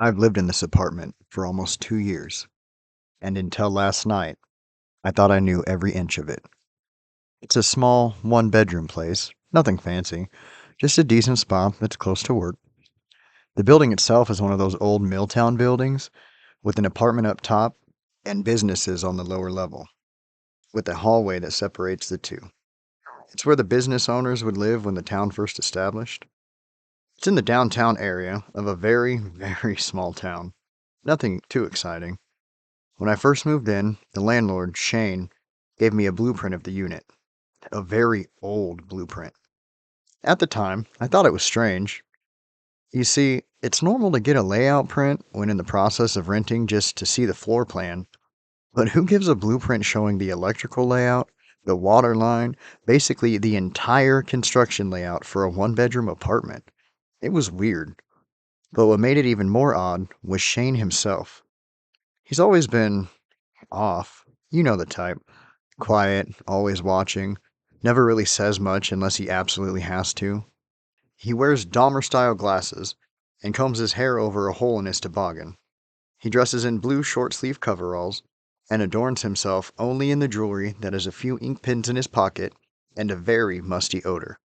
I've lived in this apartment for almost 2 years, and until last night, I thought I knew every inch of it. It's a small, one-bedroom place, nothing fancy, just a decent spot that's close to work. The building itself is one of those old Milltown buildings with an apartment up top and businesses on the lower level, with a hallway that separates the two. It's where the business owners would live when the town first established. It's in the downtown area of a very, very small town. Nothing too exciting. When I first moved in, the landlord, Shane, gave me a blueprint of the unit, a very old blueprint. At the time, I thought it was strange. You see, it's normal to get a layout print when in the process of renting just to see the floor plan, but who gives a blueprint showing the electrical layout, the water line, basically the entire construction layout for a one-bedroom apartment? It was weird. But what made it even more odd was Shane himself. He's always been off. You know the type. Quiet, always watching, never really says much unless he absolutely has to. He wears Dahmer-style glasses and combs his hair over a hole in his toboggan. He dresses in blue short-sleeve coveralls and adorns himself only in the jewelry that has a few ink pens in his pocket and a very musty odor.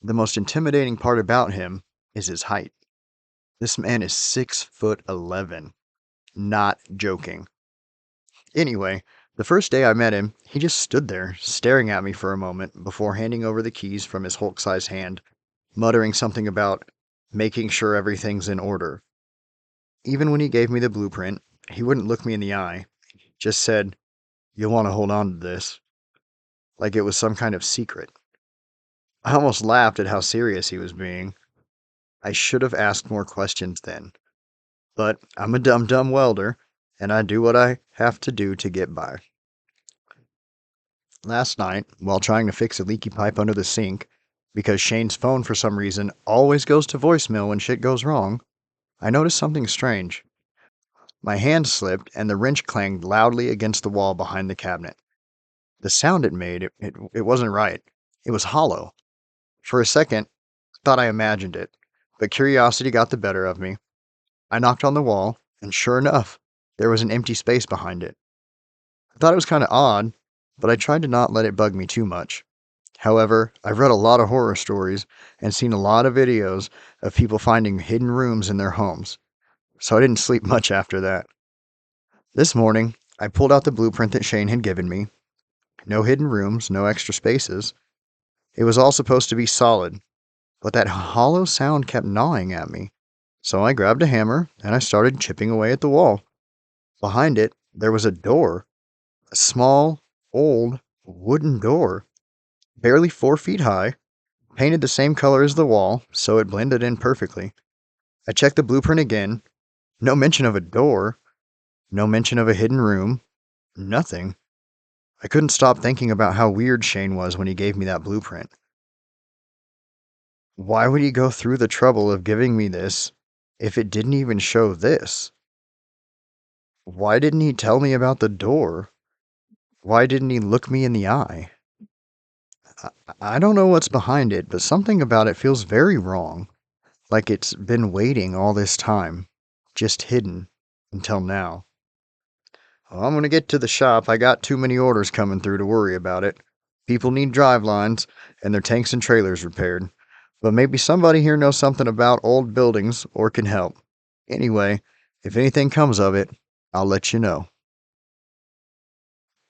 The most intimidating part about him is his height. This man is 6'11". Not joking. Anyway, the first day I met him, he just stood there, staring at me for a moment before handing over the keys from his Hulk-sized hand, muttering something about making sure everything's in order. Even when he gave me the blueprint, he wouldn't look me in the eye, just said, "You'll want to hold on to this," like it was some kind of secret. I almost laughed at how serious he was being. I should have asked more questions then, but I'm a dumb welder, and I do what I have to do to get by. Last night, while trying to fix a leaky pipe under the sink, because Shane's phone for some reason always goes to voicemail when shit goes wrong, I noticed something strange. My hand slipped and the wrench clanged loudly against the wall behind the cabinet. The sound it made, it wasn't right. It was hollow. For a second, I thought I imagined it, but curiosity got the better of me. I knocked on the wall, and sure enough, there was an empty space behind it. I thought it was kind of odd, but I tried to not let it bug me too much. However, I've read a lot of horror stories and seen a lot of videos of people finding hidden rooms in their homes, so I didn't sleep much after that. This morning, I pulled out the blueprint that Shane had given me. No hidden rooms, no extra spaces. It was all supposed to be solid, but that hollow sound kept gnawing at me. So I grabbed a hammer and I started chipping away at the wall. Behind it, there was a door, a small, old, wooden door, barely 4 feet high, painted the same color as the wall, so it blended in perfectly. I checked the blueprint again. No mention of a door, no mention of a hidden room, nothing. I couldn't stop thinking about how weird Shane was when he gave me that blueprint. Why would he go through the trouble of giving me this if it didn't even show this? Why didn't he tell me about the door? Why didn't he look me in the eye? I, I don't know what's behind it, but something about it feels very wrong. Like it's been waiting all this time, just hidden, until now. Well, I'm gonna get to the shop. I got too many orders coming through to worry about it. People need drive lines and their tanks and trailers repaired. But maybe somebody here knows something about old buildings or can help. Anyway, if anything comes of it, I'll let you know.